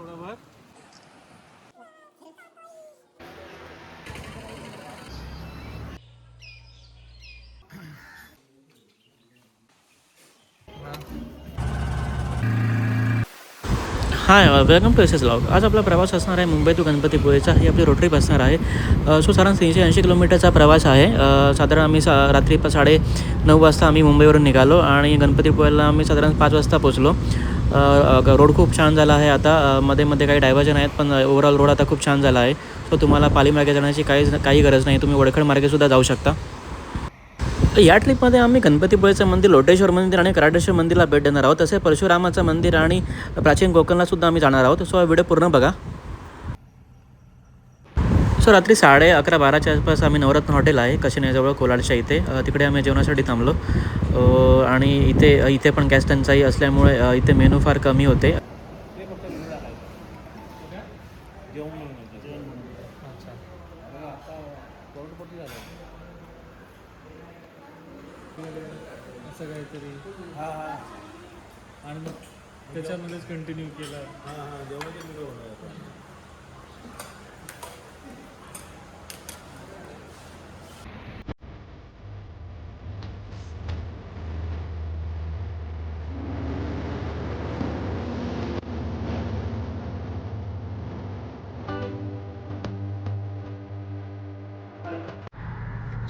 थोडंफार. Hi, welcome to S S log. आज आपला प्रवास असणार आहे मुंबई टू गणपतीपुळेचा. ही आपली रोड ट्रिप असणार आहे. सो साधारण 380 किलोमीटरचा प्रवास आहे. साधारण आम्ही रात्री 9:30 वाजता आम्ही मुंबईवरून निघालो आणि गणपतीपुळेला आम्ही साधारण 5 वाजता पोचलो. रोड खूप छान झाला आहे आता. मध्ये मध्ये काही डायव्हर्जन आहेत, पण ओव्हरऑल रोड आता खूप छान झाला आहे. सो तुम्हाला पालीमार्गे जाण्याची काही गरज नाही. तुम्ही वडखळ मार्गेसुद्धा जाऊ शकता. या ट्रिपमध्ये आम्ही गणपतीपुळेचं मंदिर, लोटेश्वर मंदिर आणि कराडेश्वर मंदिरला भेट देणार आहोत. तसे परशुरामाचं मंदिर आणि प्राचीन कोकणलासुद्धा आम्ही जाणार आहोत. सो हा व्हिडिओ पूर्ण बघा. सो रात्री 11:30-12च्या आसपास आम्ही नवरत्न हॉटेल आहे कशिनेजवळ कोलाडच्या इथे, तिकडे आम्ही जेवणासाठी थांबलो. आणि इथे पण गॅस टंचाई असल्यामुळे इथे मेनू फार कमी होते. असं काहीतरी. आणि मग त्याच्यामध्येच कंटिन्यू केलं.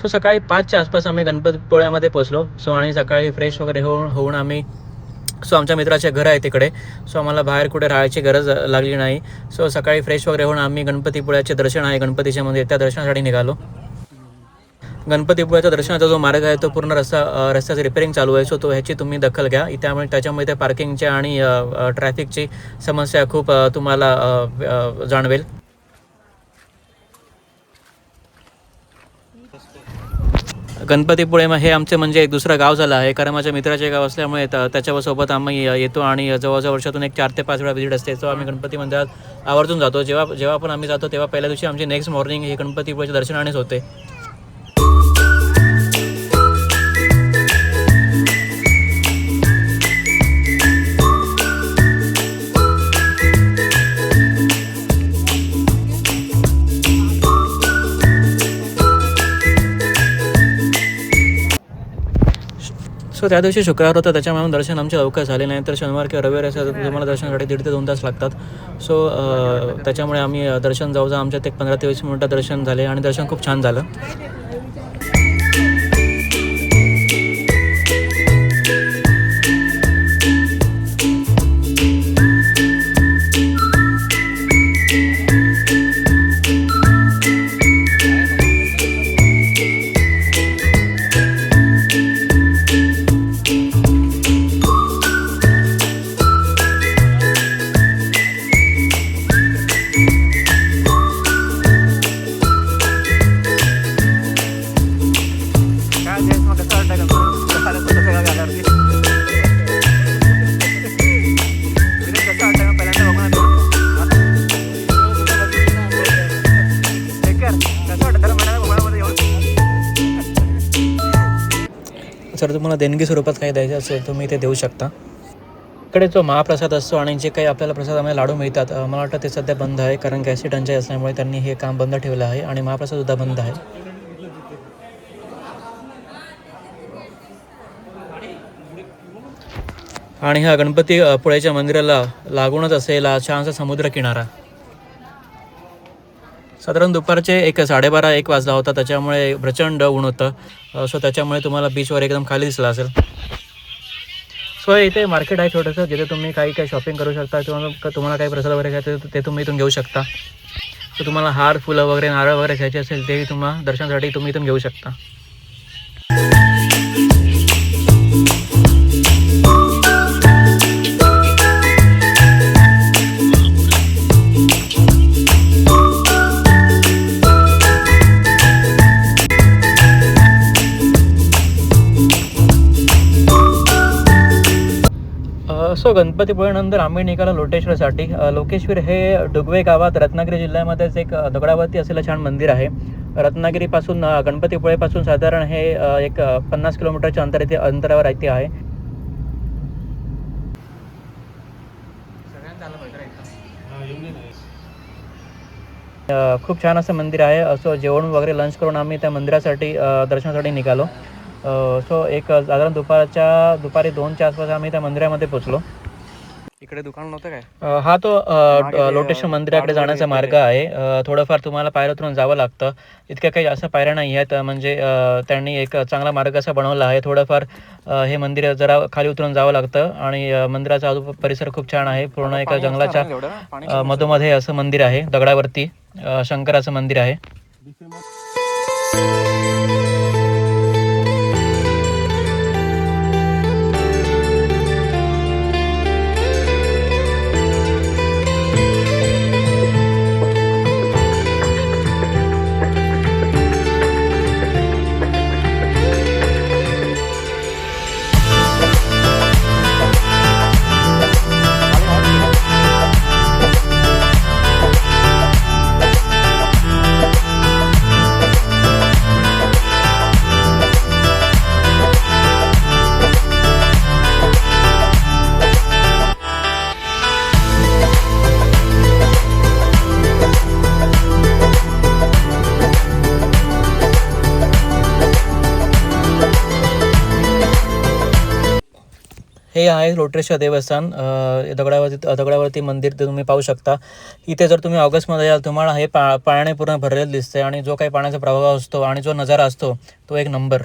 सो सकाळी 5च्या आसपास आम्ही गणपतीपुळ्यामध्ये पोचलो. सो आणि सकाळी फ्रेश वगैरे होऊन आम्ही आमच्या मित्राचे घर आहे तिकडे. सो आम्हाला बाहेर कुठे राहायची गरज लागली नाही. सो सकाळी फ्रेश वगैरे होऊन आम्ही गणपतीपुळ्याचे दर्शन आहे गणपतीचे मंदिर, त्या दर्शनासाठी निघालो. गणपतीपुळ्याच्या दर्शनाचा जो मार्ग आहे तो पूर्ण रस्त्याचं रिपेअरिंग चालू आहे. सो ह्याची तुम्ही दखल घ्या. त्याच्यामुळे त्या पार्किंगच्या आणि ट्रॅफिकची समस्या खूप तुम्हाला जाणवेल. गणपतीपुळे हे आमचे म्हणजे एक दुसरं गाव झालं आहे, कारण माझ्या मित्राचे गाव असल्यामुळे त्याच्यासोबत आम्ही येतो आणि जवळजवळ वर्षातून 4 ते 5 वेळा व्हिजिट असते. सो आम्ही गणपती मंदिरात आवर्जून जातो. जेव्हा पण आम्ही जातो तेव्हा पहिल्या दिवशी आमची नेक्स्ट मॉर्निंग ही गणपतीपुळेच्या दर्शनानेच होते. सो त्या दिवशी शुक्रवार होता, त्याच्यामुळे दर्शन आमचे लवकर झाले नाही. तर शनिवार किंवा रविवार असं तुम्हाला दर्शनासाठी 1.5 ते 2 तास लागतात. सो त्याच्यामुळे आम्ही दर्शन जाऊ आमच्यात एक 15 ते 20 मिनिटं दर्शन झाले आणि दर्शन खूप छान झालं. जर तुम्हाला देणगी स्वरूपात काही द्यायचं असेल तुम्ही ते देऊ शकता. इकडे जो महाप्रसाद असतो आणि जे काही आपल्याला प्रसादामध्ये लाडू मिळतात, मला वाटतं ते सध्या बंद आहे, कारण गॅसची टंचाई असल्यामुळे त्यांनी हे काम बंद ठेवलं आहे आणि महाप्रसादसुद्धा बंद आहे. आणि हा गणपतीपुळेच्या मंदिराला लागूनच असेल छानसा समुद्र किनारा. साधारण दुपारचे 12:30-1 वाजला होता, त्याच्यामुळे प्रचंड ऊन होतं. सो त्याच्यामुळे तुम्हाला बीचवर एकदम खाली दिसला असेल. सो इथे मार्केट आहे छोटंसं, जिथे तुम्ही काही शॉपिंग करू शकता किंवा तुम्हाला काही प्रसाद वगैरे घ्यायचं ते तुम्ही इथून घेऊ शकता. सो तुम्हाला हार, फुलं वगैरे, नारळ वगैरे घ्यायचे असेल तेही तुम्हाला दर्शनासाठी तुम्ही इथून घेऊ शकता. सो गणपतीपुळेनंतर आम्ही निघालो लोटेश्वरसाठी. लोकेश्वर हे डुगवे गावात रत्नागिरी जिल्ह्यामध्येच एक दगडावरती असलेलं छान मंदिर आहे. रत्नागिरीपासून गणपतीपुळेपासून साधारण हे एक 50 किलोमीटरच्या अंतरावर इथे आहे. खूप छान असं मंदिर आहे. असं जेवण वगैरे लंच करून आम्ही त्या मंदिरासाठी दर्शनासाठी निघालो. सो एक साधारण दुपारी 2च्या आसपास आम्ही त्या मंदिरामध्ये पोचलो. इकडे दुकान नव्हतं काय? हा तो लोटेश्वर मंदिराकडे जाण्याचा मार्ग आहे. थोडंफार तुम्हाला पायऱ्या उतरून जावं लागतं. इतक्या काही जास्त पायऱ्या नाही आहेत. म्हणजे त्यांनी एक चांगला मार्ग असा बनवला आहे. थोडंफार हे मंदिर जरा खाली उतरून जावं लागतं आणि मंदिराचा आजू परिसर खूप छान आहे. पूर्ण एका जंगलाच्या मधोमध्ये असं मंदिर आहे. दगडावरती शंकराचं मंदिर आहे. हे आहे लोटरेश्वर देवस्थान. दगडावरती मंदिर ते तुम्ही पाहू शकता. इथे जर तुम्ही ऑगस्टमध्ये याल तुम्हाला हे पाण्याने पूर्ण भरलेलं दिसते आणि जो काही पाण्याचा प्रभाव असतो आणि जो नजारा असतो तो एक नंबर.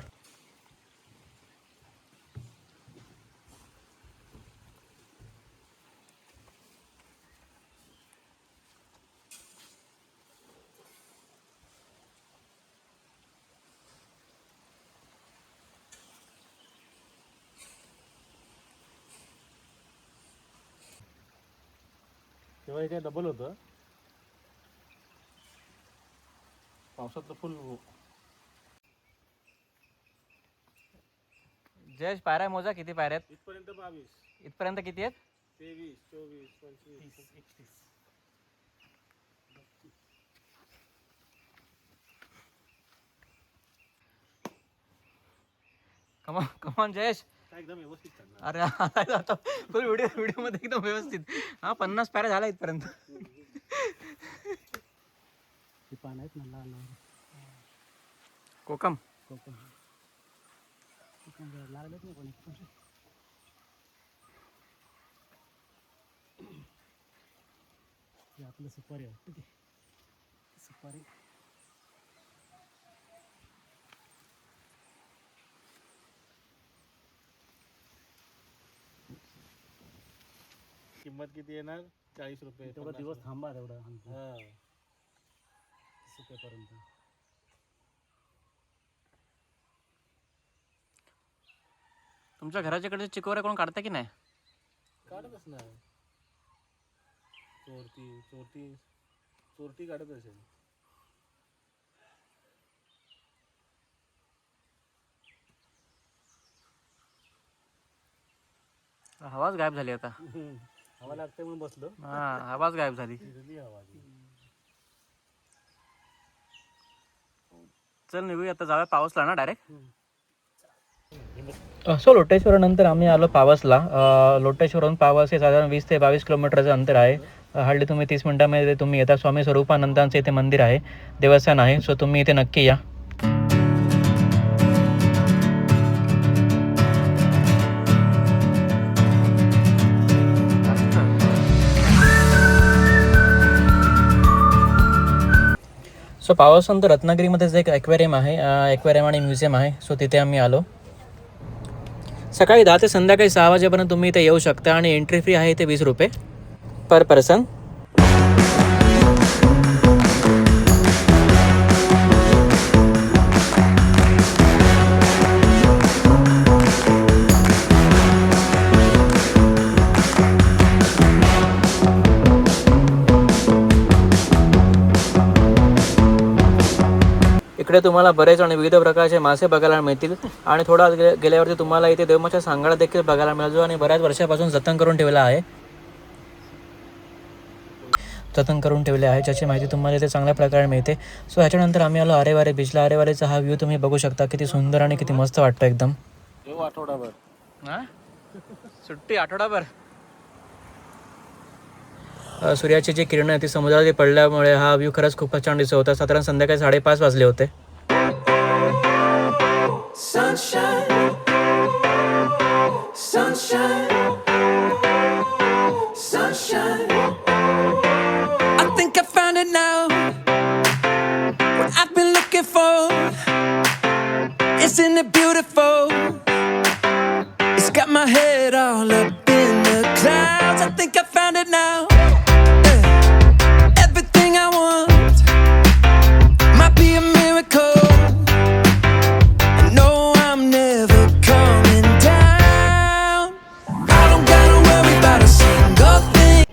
तेव्हा हे काय डबल होतं. पावसातलं फुल जयेश पायऱ्या मोजा, किती पायऱ्या आहेत? इथपर्यंत 22, इथपर्यंत किती आहेत? 23, 24, 25, 31. कमान जयेश, एकदम व्यवस्थित चालणार. अरे आता फुल व्हिडिओमध्ये एकदम व्यवस्थित. हा 50 पायऱ्या झाल्या इथपर्यंत. पान आहेत ना लहान कोकम लागलेच नाही कोणी. आपलं सुपारी आहे. सुपारी किंमत किती येणार? 40 रुपये. तेवढा दिवस थांबा तेवढा. हा सुकेपर्यंत. तुमच्या घराच्या कडचे चिकोऱ्या कोण काढता की नाही? काढतच नाही. चोरटी काढत असेल. हवाच गायब झाली आता. हवा लागते म्हणून बसलो. हा हवाच गायब झाली. चल निघूया आता, जाऊया पावसला ना डायरेक्ट. सो लोटेश्वरानंतर आम्ही आलो पावसला. लोटेश्वरहून पावस हे साधारण 20 ते 22 किलोमीटरचं अंतर आहे. हल्ली तुम्ही 30 मिनिटांमध्ये तुम्ही येता. स्वामी स्वरूपानंदांचं इथे मंदिर आहे, देवस्थान आहे. सो तुम्ही इथे नक्की या. सो पावसानंतर रत्नागिरीमध्येच एक ॲक्वेरियम आहे, ॲक्वेरियम आणि म्युझियम आहे. सो तिथे आम्ही आलो. सकाळी 10 ते संध्याकाळी 6 वाजेपर्यंत तुम्ही इथे येऊ शकता आणि एंट्री फी आहे इथे 20 रुपये पर पर्सन. इकडे तुम्हाला बरेच आणि विविध प्रकारचे मासे बघायला मिळतील आणि थोडा गेल्यावरती तुम्हाला इथे देवमाच्या सांगाडा देखील बघायला मिळतो आणि बऱ्याच वर्षापासून जतन करून ठेवले आहे, ज्याची माहिती तुम्हाला इथे चांगल्या प्रकारे मिळते. सो ह्याच्यानंतर आम्ही आलो आरेवारे बीचला. आरेवारेचा हा व्ह्यू तुम्ही बघू शकता, किती सुंदर आणि किती मस्त वाटतं एकदम. आठवडाभर सुट्टी आठवडाभर. सूर्याची जी किरणं आहे ती समुद्रात पडल्यामुळे हा व्ह्यू खरंच खूपच छान दिसत होता. साधारण संध्याकाळी 5:30 वाजले होते. Sunshine, sunshine, sunshine. I think I found it now. What I've been looking for. Isn't it beautiful? It's got my head all up in the clouds. I think I found it now. Everything I want might be a miracle. I know I'm never coming down. I don't gotta worry about a single thing.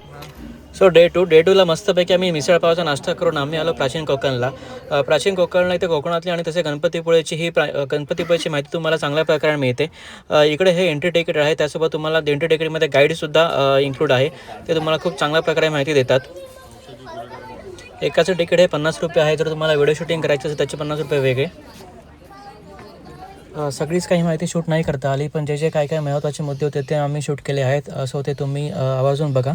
So day 2ला मस्तपैकी आम्ही मिसळपावचा नाश्ता करून आम्ही आलो प्राचीन कोकणला. प्राचीन कोकणला इथे कोकणातली आणि तसे गणपतीपुळेची गणपतीपुळेची माहिती तुम्हाला चांगल्या प्रकारे मिळते. इकडे हे एंट्री तिकीट आहे, त्यासोबत तुम्हाला एंट्री तिकीटमध्ये गाईडसुद्धा इन्क्लूड आहे. ते तुम्हाला खूप चांगल्या प्रकारे माहिती देतात. एकाचं तिकीट हे 50 रुपये आहे. जर तुम्हाला व्हिडिओ शूटिंग करायचं असेल त्याचे 50 रुपये वेगळे. सगळीच काही माहिती शूट नाही करता आली, पण जे काय काय महत्त्वाचे मुद्दे होते ते आम्ही शूट केले आहेत. सो ते तुम्ही आवाजून बघा.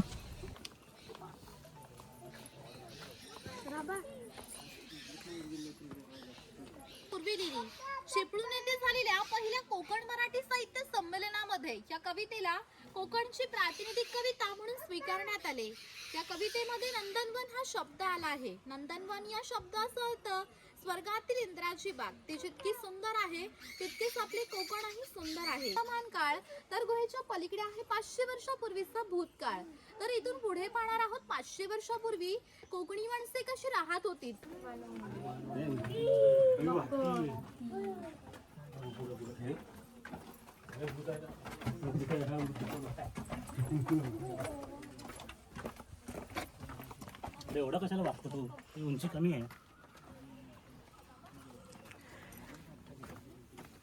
चिपळूण येथे झालेल्या पहिल्या कोकण मराठी साहित्य संमेलनामध्ये या कवितेला कोकणची प्रातिनिधिक कविता म्हणून स्वीकारण्यात आले. या कवितेमध्ये नंदनवन हा शब्द आला आहे. नंदनवन या शब्दाचा अर्थ स्वर्गातील इंद्राची बाग. ती जितकी सुंदर आहे तितकेच आपले कोकणही सुंदर आहे. वर्तमान काळ तर गुहेच्या पलीकडे आहे 500 वर्षापूर्वीचा भूतकाळ. तर इथून पुढे पाहणार आहोत 500 वर्षापूर्वी कोकणी माणसे कशी राहत होती. एवढा कशाला वागतो तू? उंची कमी आहे.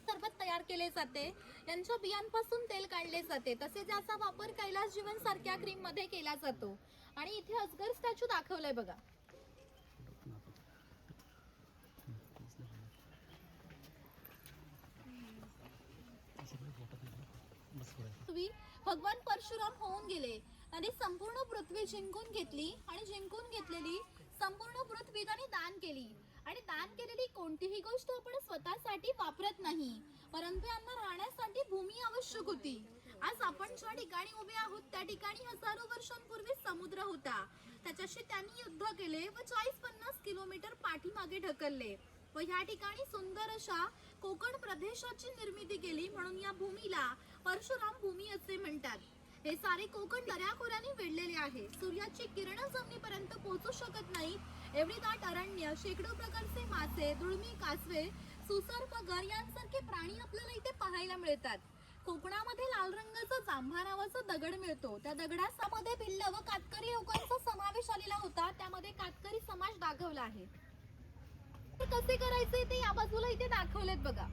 सरबत तयार केले जाते. यांच्या बियांपासून तेल काढले जाते. तसेच याचा वापर कैलास जीवन सारख्या क्रीम मध्ये केला जातो. आणि इथे अजगर स्टॅच्यू दाखवलाय बघा. भगवान परशुराम होऊन गेले. त्यांनी संपूर्ण पृथ्वी जिंकून घेतली आणि जिंकून घेतलेली संपूर्ण पृथ्वी त्यांनी दान केली. आणि दान केलेली कोणतीही गोष्ट आपण स्वतःसाठी वापरत नाही, परंतु यांना राहण्यासाठी भूमी आवश्यक होती. आज आपण ज्या ठिकाणी उभे आहोत त्या ठिकाणी हजारो वर्षांपूर्वी समुद्र होता. त्याच्याशी त्यांनी युद्ध केले व 40-50 किलोमीटर पाठीमागे ढकलले व या ठिकाणी सुंदर अशा कोकण प्रदेशाची निर्मिती केली. म्हणून या भूमीला परशुराम भूमी असे म्हणतात. हे सारे कोकण दऱ्याखोऱ्याने वेढलेले आहे. सूर्याची किरण जमिनीपर्यंत पोहोचू शकत नाही एवढी दाट अरण्य, शेकडो प्रकारचे मासे, दुळमी, कासवे, सुसर, मगर यांसारखे प्राणी आपल्याला इथे पाहायला मिळतात. कोकणामध्ये लाल रंगाचा जांभा नावाचा दगड मिळतो. त्या दगडामध्ये भिल्ल व कातकरी लोकांचा समावेश आलेला होता. त्यामध्ये कातकरी समाज दाखवला आहे. ते कसे करायचे ते या बाजूला इथे दाखवलेत बघा.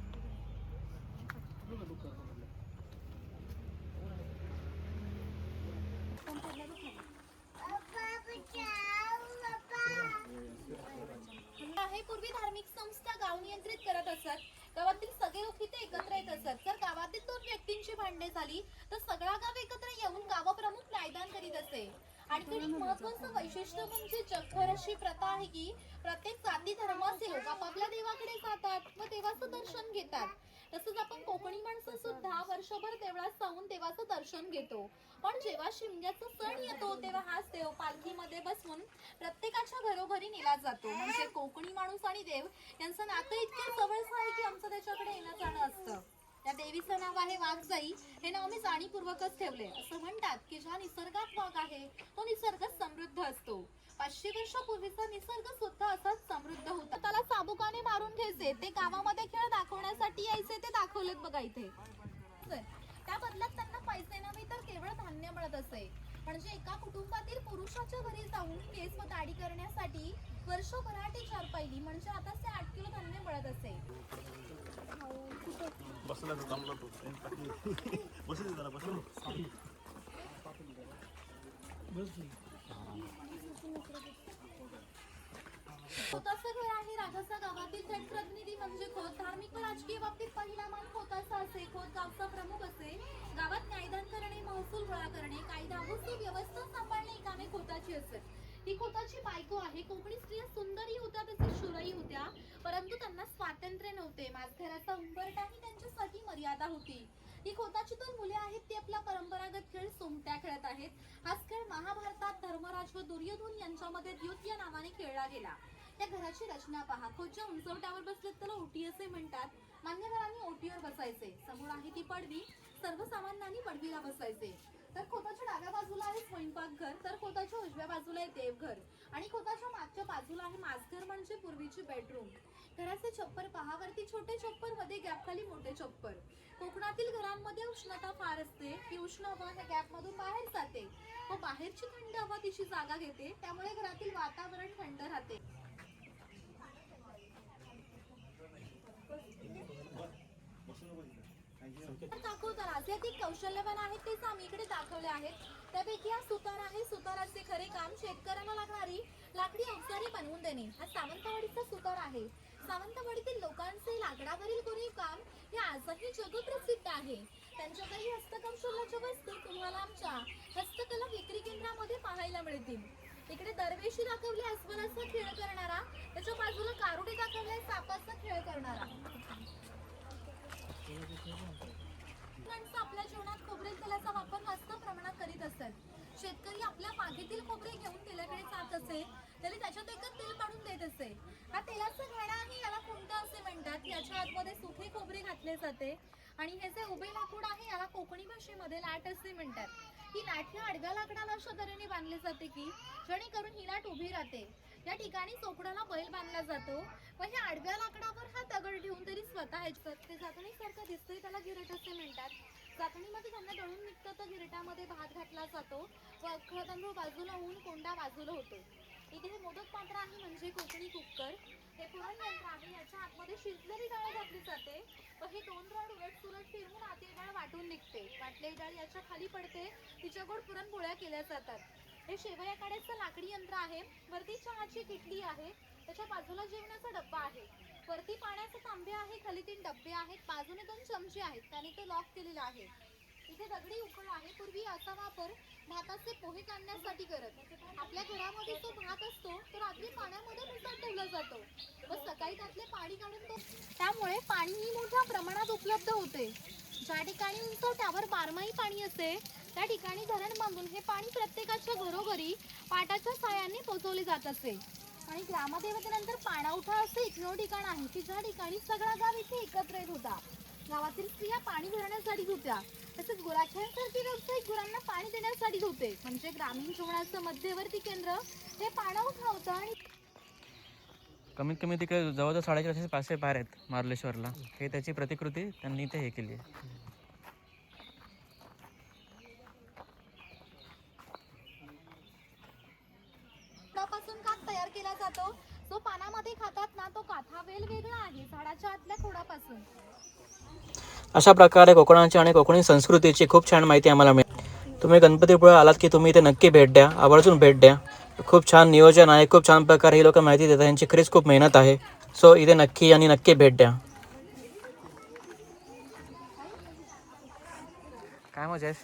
पूर्वी धार्मिक संस्था गाव नियंत्रित करत असत. गावातील सगळे लोक इथे एकत्र येत असत. जर गावातील 2 व्यक्तींची भांडणे झाली तर सगळा गाव एकत्र येऊन गावप्रमुख न्यायदान करीत असे. आणखी एक महत्त्वाचं वैशिष्ट्य म्हणजे जगभर अशी प्रथा आहे की प्रत्येक जाती धर्माचे लोक आपापल्या देवाकडे जातात व देवाचं दर्शन घेतात. तसंच आपण कोकणी माणसं सुद्धा वर्षभर देवळात जाऊन देवाचं दर्शन घेतो. पण जेव्हा शिमग्याचा सण येतो तेव्हा हाच देव पालखीमध्ये बसवून प्रत्येकाच्या घरोघरी नेला जातो. म्हणजे कोकणी माणूस आणि देव यांचं नातं इतकं जवळचं आहे की आमचं त्याच्याकडे येणं जाणं असतं. या देवीचं नाव आहे वाघजाई. हे नाव मी जाणीवपूर्वकच ठेवले. असं म्हणतात की ज्या निसर्गात वाघ आहे तो निसर्ग समृद्ध असतो. 500 वर्षापूर्वीचा निसर्ग सुद्धा असाच समृद्ध होता. त्याला चाबुकाने मारून घ्यायचे, ते गावामध्ये खेळ दाखवण्यासाठी यायचे, ते दाखवलेत बघा इथे. त्या बदल्यात त्यांना पैसे नव्हे तर केवळ धान्य मिळत असे. म्हणजे एका कुटुंबातील पुरुषाच्या घरी जाऊन केस व दाढी करण्यासाठी वर्षभराची 4 पहिली म्हणजे आता 8 किलो धान्य मिळत असे. खोताचं घर आहे राजाचा गावातील थेट प्रतिनिधी म्हणजे खोत. धार्मिक व राजकीय बाबतीत पहिला मान खोताचा असे. खोत गावचा प्रमुख असे. गावात न्यायदान करणे, महसूल गोळा करणे, कायदा व सुव्यवस्था सांभाळणे ही कामे खोताची असत. ही खोताची बायको आहे. कोकणी स्त्रिया सुंदरही होत्या तसेच शूरही होत्या, परंतु त्यांना स्वातंत्र्य नव्हते. माझघराचा उंबरठाही त्यांच्यासाठी मर्यादा होती. ही खोताची 2 मुले आहेत. ती आपला परंपरागत खेळ सोंगट्या खेळत आहेत. हाच खेळ महाभारतात धर्मराज व दुर्योधन यांच्यामध्ये द्यूत या नावाने खेळला गेला. त्या घराची रचना पहा. खोच्या उंचवट्यावर बसलेत त्याला ओटी असे म्हणतात. मान्यवरांनी ओटीवर बसायचे. समोर आहे ती पडवी. सर्वसामान्यांनी पडवीला बसायचे. तर खोताच्या डाव्या बाजूला आहे स्वयंपाकघर, तर खोताच्या उजव्या बाजूला आहे देवघर आणि खोताच्या मागच्या बाजूला आहे माझघर म्हणजे पूर्वीची बेडरूम. घराचे छप्पर पहा. वरती छोटे छप्पर, मध्ये गॅप खाली मोठे छप्पर. कोकणातील घरांमध्ये उष्णता फार असते. ही उष्ण हवा ह्या गॅप मधून बाहेर जाते व बाहेरची थंड हवा तिची जागा घेते. त्यामुळे घरातील वातावरण थंड राहते. राजयातिक कौशल्यवान आहेत तेच आम्ही इकडे दाखवले आहेत. त्यापैकी हा सुतार आहे. सुताराचे खरे काम शेतकऱ्यांना लागणारी लाकडी अवजारे बनवून देणे. हा सावंतवाडीचा सुतार आहे. सावंतवाडीतील लोकांचे लाकडावरील कोरीव काम हे आजही जगप्रसिद्ध आहे. त्यांच्याकडे हस्तकौशल्याच्या वस्तू तुम्हाला आमच्या हस्तकला विक्री केंद्रामध्ये पाहायला मिळतील. इकडे दरवेशी दाखवली अस्वलाचा खेळ करणारा, त्याच्या बाजूला कारुडे दाखवले सापाचा खेळ करणारा. माणसं आपल्या जेवणात खोबरेल तेलाचा वापर जास्त प्रमाणात करीत असतात. शेतकरी आपल्या मागेतील खोबरे घेऊन तेलाकडे जात असे तरी त्याच्यात एकच तेल पाडून देत असे. हा तेलाचा घडा आहे. याला खुंट असे म्हणतात. याच्या आतमध्ये सुखे खोबरे घातले जाते आणि हे जे उभे लाकूड आहे याला कोकणी भाषेमध्ये लाट असे म्हणतात. ही लाट ह्या आडव्या लाकडाला अशा तऱ्हेने बांधली जाते की जेणेकरून ही लाट उभी राहते. या ठिकाणी चोपडाला बैल बांधला जातो व ह्या आडव्या लाकडावर हा दगड ठेवून तरी स्वतः ते जातणीसारखं दिसतंय त्याला गिरट असे म्हणतात. जातणीमध्ये त्यांना दळून निघतं तर गिरटामध्ये भात घातला जातो व अख्खा तांदूळ बाजूला होऊन कोंडा बाजूला होतो. इथे हे मोदक पात्र आहे म्हणजे कोकणी कुकर. हे पुरण यंत्र आहे. याच्या आतमध्ये शिजलेली डाळ घातली जाते व हे 2 रॉड उलट सुलट फिरवून आतली डाळ वाटून निघते. वाटलेली डाळ याच्या खाली पडते. तिच्या गोड पुरणपोळ्या केल्या जातात. हे शेवया काढायचं लाकडी यंत्र आहे. वरती चहाची किटली आहे. त्याच्या बाजूला जेवणाचा डब्बा आहे. वरती पाण्याचे तांबे आहे. खाली 3 डब्बे आहेत. बाजूने 2 चमचे आहेत. त्याने ते लॉक केलेलं आहे. इथे दगडी उकळ आहे. पूर्वी असा वापर भाताचे पोहे काढण्यासाठी करत. आपल्या घरामध्ये जो भात असतो तो रात्री पाण्यामध्ये भिजत ठेवला जातो व सकाळी त्यातले पाणी काढून तो, त्यामुळे पाणीही मोठ्या प्रमाणात उपलब्ध होते. ज्या ठिकाणी उंच त्यावर बारमाही पाणी असते त्या ठिकाणी धरण बांधून हे पाणी प्रत्येकाच्या घरोघरी पाटाच्या साहाय्याने पोहोचवले जात असे. आणि ग्रामदेवतेनंतर पाणवठा असे एकमेव ठिकाण आहे की ज्या ठिकाणी सगळा गाव इथे एकत्र येत होता. गावातील स्त्रिया पाणी भरण्यासाठी होत्या. तसेच गुराख्यांसारखे व्यावसायिक गुरांना पाणी देण्यासाठी होते. म्हणजे ग्रामीण जीवनाचं मध्यवर्ती केंद्र हे पाणवठा होतं. आणि कमीत कमी तिकडे जवळजवळ 450-500 पायऱ्या आहेत मार्लेश्वरला. हे त्याची प्रतिकृती त्यांनी इथे हे केली आहे. पासून काथ तयार केला जातो. जो पानामध्ये खातात ना तो काथ हा वेगवेगळा आहे झाडाच्या आतल्या खोडापासून. अशा प्रकारे कोकणाची आणि कोकणी संस्कृतीची खूप छान माहिती आम्हाला मिळते. तुम्ही गणपतीपुळे आलात की तुम्ही इथे नक्की भेट द्या. आवर्जून भेट द्या. खूप छान नियोजन आहे. खूप छान प्रकारे ही लोक माहिती देतात. यांची खरीच खूप मेहनत आहे. सो इथे नक्की भेट द्या. काय मजा आहे.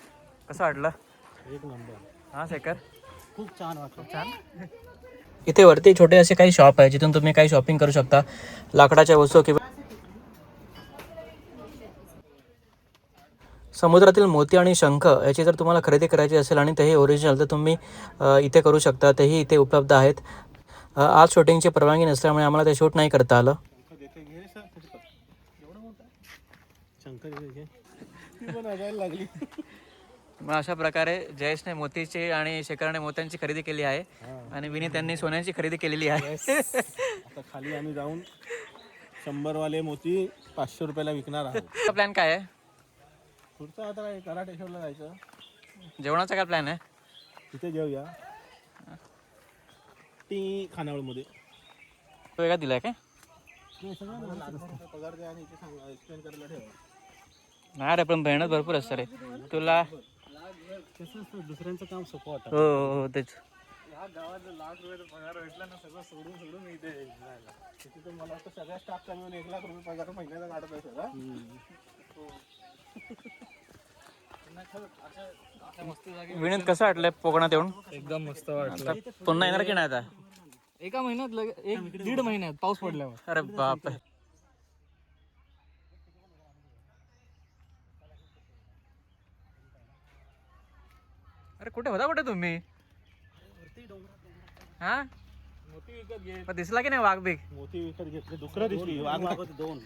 कसं वाटलं? एक नंबर. हां शेखर, खूप छान वाटलं. छान. इथे वरती छोटे असे काही शॉप आहे जिथून तुम्ही काही शॉपिंग करू शकता. लाकडाच्या वस्तू किंवा समुद्रातील मोती आणि शंख याची जर तुम्हाला खरेदी करायची असेल आणि तेही ओरिजिनल तर तुम्ही इथे करू शकता. तेही इथे उपलब्ध आहेत. आज शूटिंगची परवानगी नसल्यामुळे आम्हाला ते शूट नाही करता आलं. लागली. मग अशा प्रकारे जयेशने मोतीची आणि शेखराने मोत्यांची खरेदी केली आहे आणि विनीत त्यांनी सोन्यांची खरेदी केलेली आहे. आता खाली आम्ही जाऊन 100 वाले मोती 500 रुपयाला विकणार आहोत. प्लॅन काय आहे? पुढचं आता काय कराटेश्वरला जायचं. जेवणाचा काय प्लॅन आहे? तिथे जेऊया ती खानावळमध्ये. वेगळा दिलाय काय? पगार द्या आणि इथे सांगा एक्सप्लेन करायला ठेवा. नाही रे पण मेहनत भरपूर असतं रे तुला. दुसऱ्यांचं काम सोपं वाटतं. हो तेच. ह्या गावात लाख रुपये पगार भेटला ना सगळं सोडून इथे जायला. तिथे तर मला वाटतं सगळ्या स्टाफचा मिळून 1 लाख रुपये पगार महिन्याचा काढत असेल. विनीत कसं वाटलंय कोकणात येऊन? एकदम मस्त वाटलं. आता पुन्हा येणार की नाही आता? एका महिन्यात 1-1.5 महिन्यात पाऊस पडल्यावर. अरे बाप, अरे कुठे होता तुम्ही? हा मोठी विकत घे. मग दिसला की नाही वाघ बिग? मोठी विकत घेतली, डुकरं दिसली, वाघ वाघ दोन.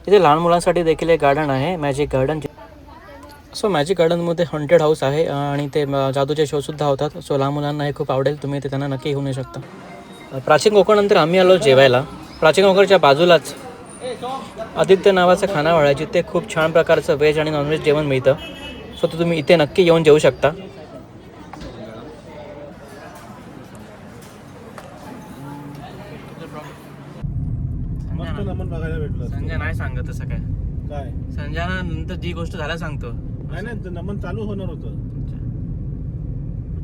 इथे लहान मुलांसाठी देखील एक गार्डन आहे, मॅजिक गार्डन. सो मॅजिक गार्डनमध्ये हॉन्टेड हाऊस आहे आणि ते जादूचे शोसुद्धा होतात. सो लहान मुलांना हे खूप आवडेल, तुम्ही ते त्यांना नक्की घेऊन येऊ शकता. प्राचीन कोकणानंतर आम्ही आलो जेवायला. प्राचीन कोकणच्या बाजूलाच आदित्य नावाचं खानावळ आहे, जिथे खूप छान प्रकारचं व्हेज आणि नॉनव्हेज जेवण मिळतं. सो ते तुम्ही इथे नक्की येऊन जेवू शकता. मस्त नमन बघायला भेटलं. संजय नाही सांगत तसं काय. काय संजयना नंतर जी गोष्ट झाल्या सांगतो. नाही ते नमन चालू होणार होतं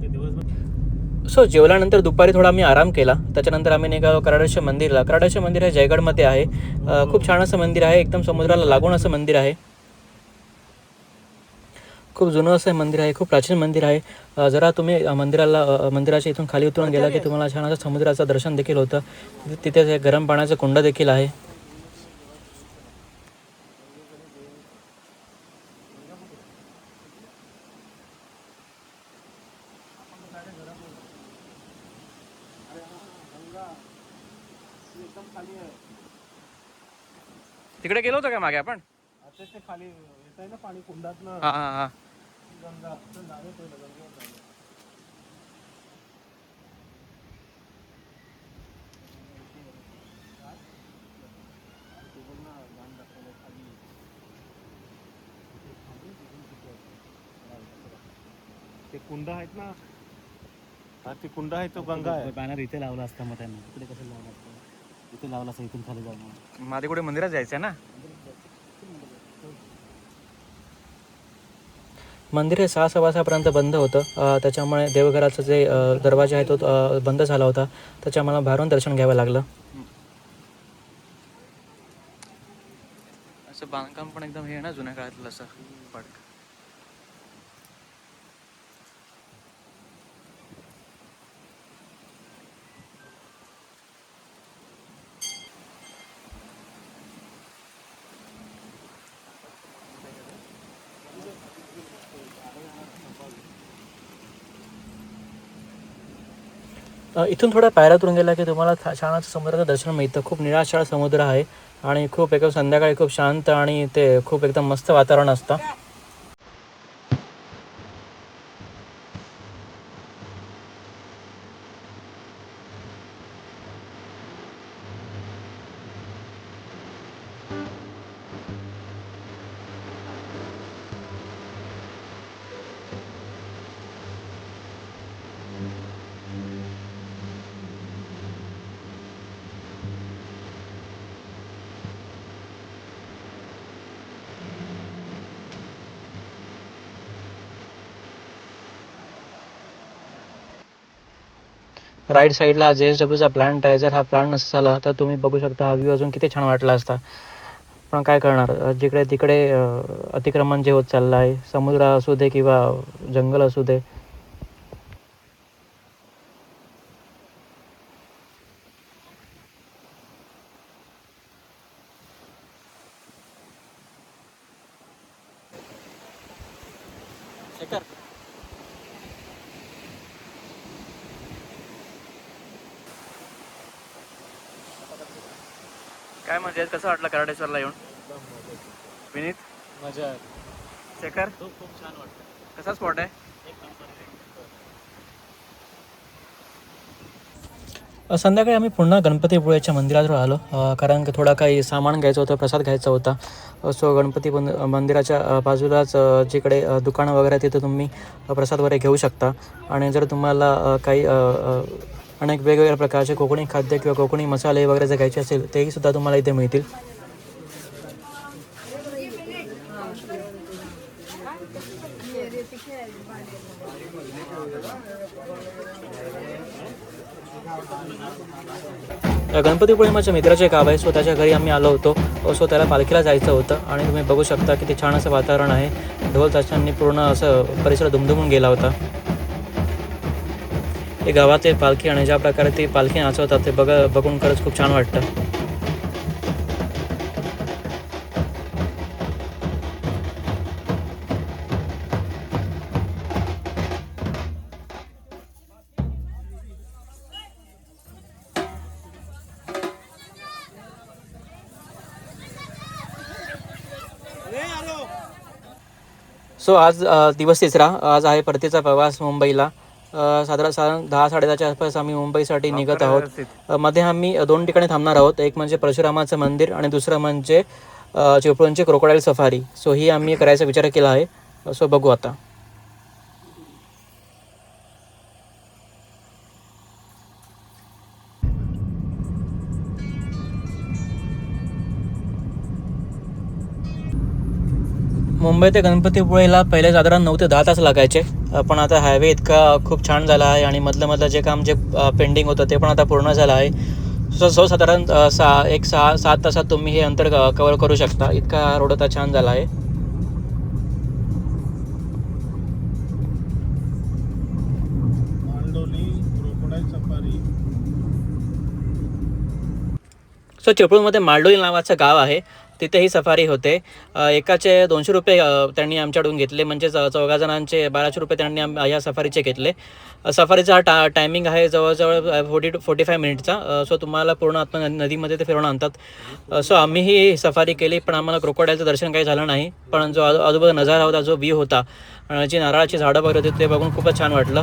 ते दिवसभर. सो जेवल्यानंतर दुपारी थोडा आम्ही आराम केला. त्याच्यानंतर आम्ही निघालो कराडेश्वर मंदिरला. कराडेश्वर मंदिर हे जयगडमध्ये आहे. खूप छान असं मंदिर आहे, एकदम समुद्राला लागून असं मंदिर आहे. खूप जुनं असं मंदिर आहे, खूप प्राचीन मंदिर आहे. जरा तुम्ही मंदिराच्या इथून खाली उतरून गेला की तुम्हाला छान असं समुद्राचं दर्शन देखील होतं. तिथे गरम पाण्याचं कुंड देखील आहे. तिकडे गेलो होतो का मागे आपण? आता ते खाली येत आहे ना पाणी कुंडात ना. हां हां हां. गंगा नावे पहिलं गंगा. ते कुंड आहेत ना, हा ते कुंड आहे, तो गंगा आहे. बॅनर इथे लावला असता, मग त्यांना इकडे कसं लावला असतं? इथे लावला असता, इथून खाली जाऊन. माझे कुठे मंदिरात जायचं आहे ना. मंदिर हे 6:15 बंद होतं. त्याच्यामुळे देवघराचं जे दरवाजा आहे तो बंद झाला होता. त्याच्या मला बाहेरून दर्शन घ्यावं लागलं. असं बांधकाम पण एकदम हे ना जुन्या काळातलं असं पडक. इथून थोड्या पायऱ्यात उतरून गेला की तुम्हाला छान असं समुद्राचं दर्शन मिळतं. खूप निराशाळ समुद्र आहे आणि खूप एकदम संध्याकाळी खूप शांत आणि ते खूप एकदम मस्त वातावरण असतं. राईट साईडला JSWचा प्लांट आहे. जर हा प्लांट नसता झाला तर तुम्ही बघू शकता हा व्ह्यू अजून किती छान वाटला असता. पण काय करणार, जिकडे तिकडे अतिक्रमण जे होत चाललं आहे, समुद्र असू दे किंवा जंगल असू दे. काय म्हणजे कसं वाटलं कराडेश्वरला येऊन? विनीत, मजा आहे. शेखर, खूप छान वाटतं. कसा स्पॉट आहे? संध्याकाळी आम्ही पुन्हा गणपतीपुळेच्या मंदिरात आलो, कारण की थोडा काही सामान घ्यायचं होतं, प्रसाद घ्यायचा होता. सो गणपती मंदिराच्या बाजूलाच जिकडे दुकानं वगैरे तिथं तुम्ही प्रसाद वगैरे घेऊ शकता. आणि जर तुम्हाला काही अनेक वेगवेगळ्या प्रकारचे कोकणी खाद्य किंवा कोकणी मसाले वगैरे जर घ्यायचे असेल तेही सुद्धा तुम्हाला इथे मिळतील. गणपतीपुळे माझ्या मित्राचे गाव आहे. स्वतःच्या घरी आम्ही आलो होतो. सो त्याला पालखीला जायचं होतं आणि तुम्ही बघू शकता किती छान असं वातावरण आहे. ढोल ताशांनी पूर्ण असं परिसर दुमदुमून गेला होता. हे गावातील पालखी आणि ज्या प्रकारे ती पालखी नाचवतात ते बघून खरंच खूप छान वाटतं. सो आज दिवस तिसरा. आज आहे परतीचा प्रवास मुंबईला. साधारण 10-10:30च्या आसपास आम्ही मुंबईसाठी निघत आहोत. मध्ये आम्ही 2 ठिकाणी थांबणार आहोत. एक म्हणजे परशुरामाचं मंदिर आणि दुसरं म्हणजे चिपळूणची क्रोकोडाईल सफारी. सो ही आम्ही करायचा विचार केला आहे. सो बघू आता. मुंबई ते गणपतीपुळेला पहिले साधारण 9 ते 10 तास लागायचे. पण आता हायवे इतका खूप छान झाला आहे आणि मधलं जे काम जे पेंडिंग होतं ते पण आता पूर्ण झालं आहे. सो साधारण 6-7 तासात तुम्ही हे अंतर कवर करू शकता. इतका रोड आता छान झाला आहे. सो चिपळूणमध्ये मालडोली नावाचं गाव आहे. तिथे ही सफारी होते. एकाचे 200 रुपये त्यांनी आमच्याकडून घेतले. म्हणजे 14 जणांचे 1200 रुपये त्यांनी या सफारीचे घेतले. सफारीचा हा टायमिंग आहे जवळजवळ 40-45 मिनिटचा. सो तुम्हाला पूर्ण आत्मा नदीमध्ये ते फिरवून आणतात. सो आम्ही ही सफारी केली पण आम्हाला क्रोकोडाईलचं दर्शन काही झालं नाही. पण जो आजूबाजूचा नजारा होता, जो व्ह्यू होता, जी नारळाची झाडं वगैरे होती ते बघून खूपच छान वाटलं.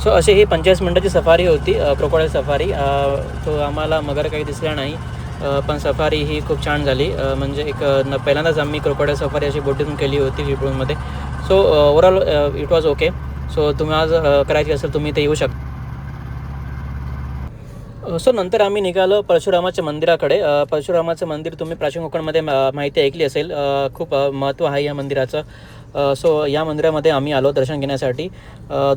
सो अशी ही 45 मिनिटाची सफारी होती, क्रोकोडाईल सफारी. तो आम्हाला मगर काही दिसला नाही, पण सफारी ही खूप छान झाली. म्हणजे पहिल्यांदाच आम्ही क्रोकोडाईल सफारी अशी बोटीतून केली होती चिपळूणमध्ये. So overall it was okay. So तुम्ही आज करायची असेल तुम्ही इथे येऊ शकता. सो नंतर आम्ही निघालो परशुरामाच्या मंदिराकडे. परशुरामाचं मंदिर तुम्ही प्राचीन कोकणमध्ये माहिती ऐकली असेल. खूप महत्त्व आहे या मंदिराचं. सो या मंदिरामध्ये आम्ही आलो दर्शन घेण्यासाठी.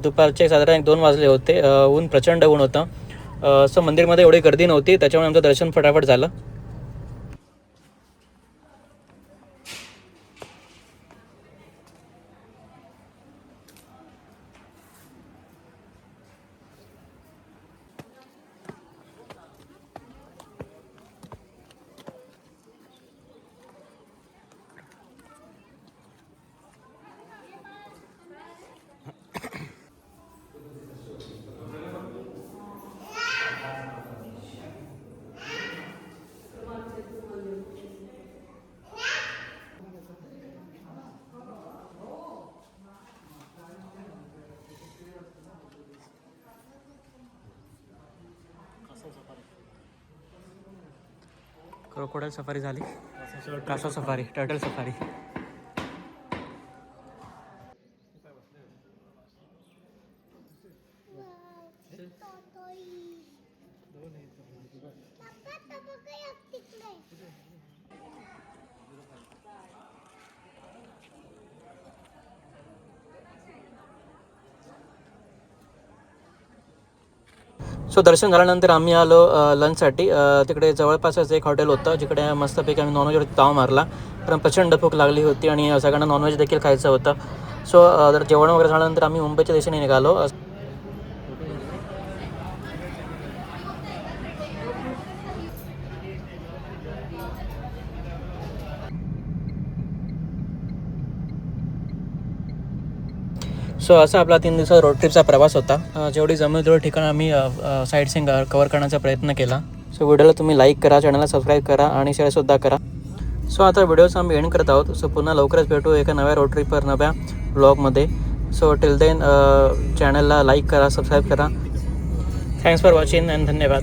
दुपारचे साधारण 2 वाजले होते. ऊन प्रचंड ऊन होतं. सो मंदिरमध्ये एवढी गर्दी नव्हती, त्याच्यामुळे आमचं दर्शन फटाफट झालं. क्रोकोडाईल सफारी झाली, कासव सफारी, टर्टल सफारी. सो दर्शन झाल्यानंतर आम्ही आलो लंचसाठी. तिकडे जवळपासच एक हॉटेल होतं जिकडे मस्तपैकी आम्ही नॉनव्हेजवरती ताव मारला, कारण प्रचंड भूक लागली होती आणि सगळ्यांना नॉनव्हेज देखील खायचं होतं. सो जर जेवण वगैरे झाल्यानंतर आम्ही मुंबईच्या दिशेने निघालो. सो असा आपला 3 दिवसाचा रोड ट्रिपचा प्रवास होता. जेवढी जमेल तेवढं ठिकाण आम्ही साईट सीइंग कवर करण्याचा प्रयत्न केला. सो व्हिडिओला तुम्ही लाईक करा, चॅनलला सबस्क्राईब करा आणि शेअरसुद्धा करा. सो आता व्हिडिओचा आम्ही एंड करत आहोत. सो पुन्हा लवकरच भेटू एका नव्या रोड ट्रिपवर, नव्या ब्लॉगमध्ये. सो टिल देन चॅनलला लाईक करा, सबस्क्राईब करा. थँक्स फॉर वॉचिंग अँड धन्यवाद.